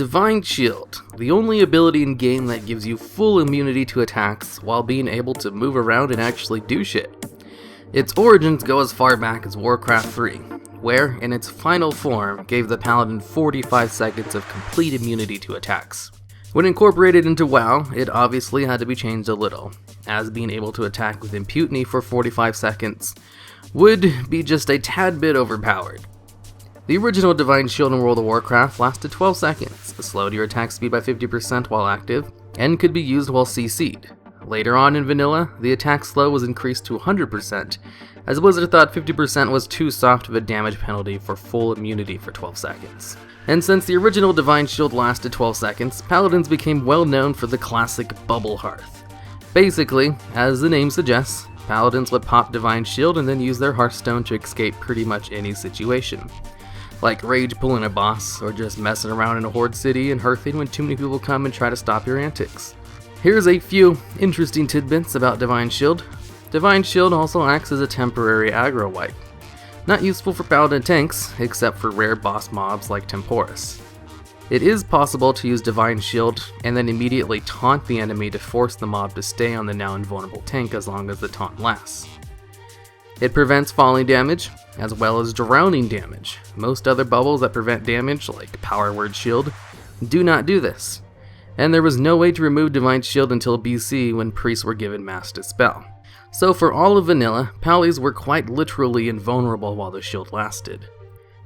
Divine Shield, the only ability in game that gives you full immunity to attacks while being able to move around and actually do shit. Its origins go as far back as Warcraft 3, where, in its final form, gave the Paladin 45 seconds of complete immunity to attacks. When incorporated into WoW, it obviously had to be changed a little, as being able to attack with impunity for 45 seconds would be just a tad bit overpowered. The original Divine Shield in World of Warcraft lasted 12 seconds, slowed your attack speed by 50% while active, and could be used while CC'd. Later on in Vanilla, the attack slow was increased to 100%, as Blizzard thought 50% was too soft of a damage penalty for full immunity for 12 seconds. And since the original Divine Shield lasted 12 seconds, Paladins became well known for the classic Bubble Hearth. Basically, as the name suggests, Paladins would pop Divine Shield and then use their Hearthstone to escape pretty much any situation. Like rage pulling a boss, or just messing around in a horde city and hearthing when too many people come and try to stop your antics. Here's a few interesting tidbits about Divine Shield. Divine Shield also acts as a temporary aggro wipe. Not useful for Paladin tanks, except for rare boss mobs like Temporis. It is possible to use Divine Shield and then immediately taunt the enemy to force the mob to stay on the now invulnerable tank as long as the taunt lasts. It prevents falling damage, as well as drowning damage. Most other bubbles that prevent damage, like Power Word Shield, do not do this. And there was no way to remove Divine Shield until BC when priests were given Mass Dispel. So for all of Vanilla, Pallies were quite literally invulnerable while the shield lasted.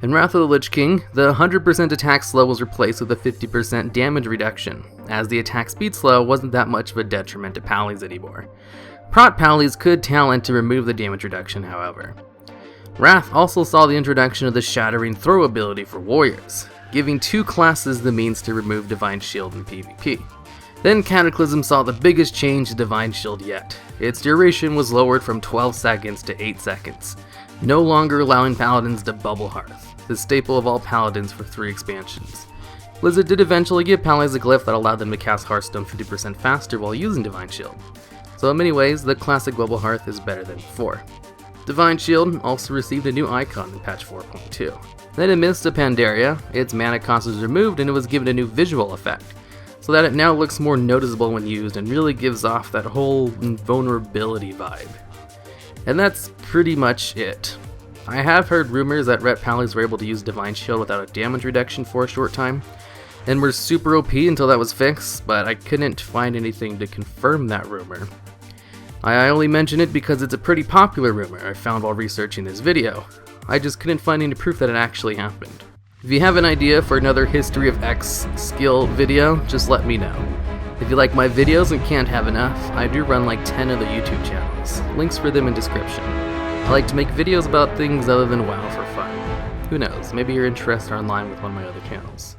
In Wrath of the Lich King, the 100% attack slow was replaced with a 50% damage reduction, as the attack speed slow wasn't that much of a detriment to Pallies anymore. Prot Pallies could talent to remove the damage reduction, however. Wrath also saw the introduction of the Shattering Throw ability for warriors, giving two classes the means to remove Divine Shield in PvP. Then Cataclysm saw the biggest change to Divine Shield yet. Its duration was lowered from 12 seconds to 8 seconds, no longer allowing Paladins to Bubble Hearth, the staple of all Paladins for 3 expansions. Blizzard did eventually give Pallies a glyph that allowed them to cast Hearthstone 50% faster while using Divine Shield. So in many ways, the classic Bubble Hearth is better than before. Divine Shield also received a new icon in patch 4.2. Then in Mists of Pandaria, its mana cost was removed and it was given a new visual effect, so that it now looks more noticeable when used and really gives off that whole invulnerability vibe. And that's pretty much it. I have heard rumors that Ret Pallies were able to use Divine Shield without a damage reduction for a short time, and were super OP until that was fixed, but I couldn't find anything to confirm that rumor. I only mention it because it's a pretty popular rumor I found while researching this video. I just couldn't find any proof that it actually happened. If you have an idea for another History of X skill video, just let me know. If you like my videos and can't have enough, I do run like 10 other YouTube channels. Links for them in description. I like to make videos about things other than WoW for fun. Who knows, maybe your interests are in line with one of my other channels.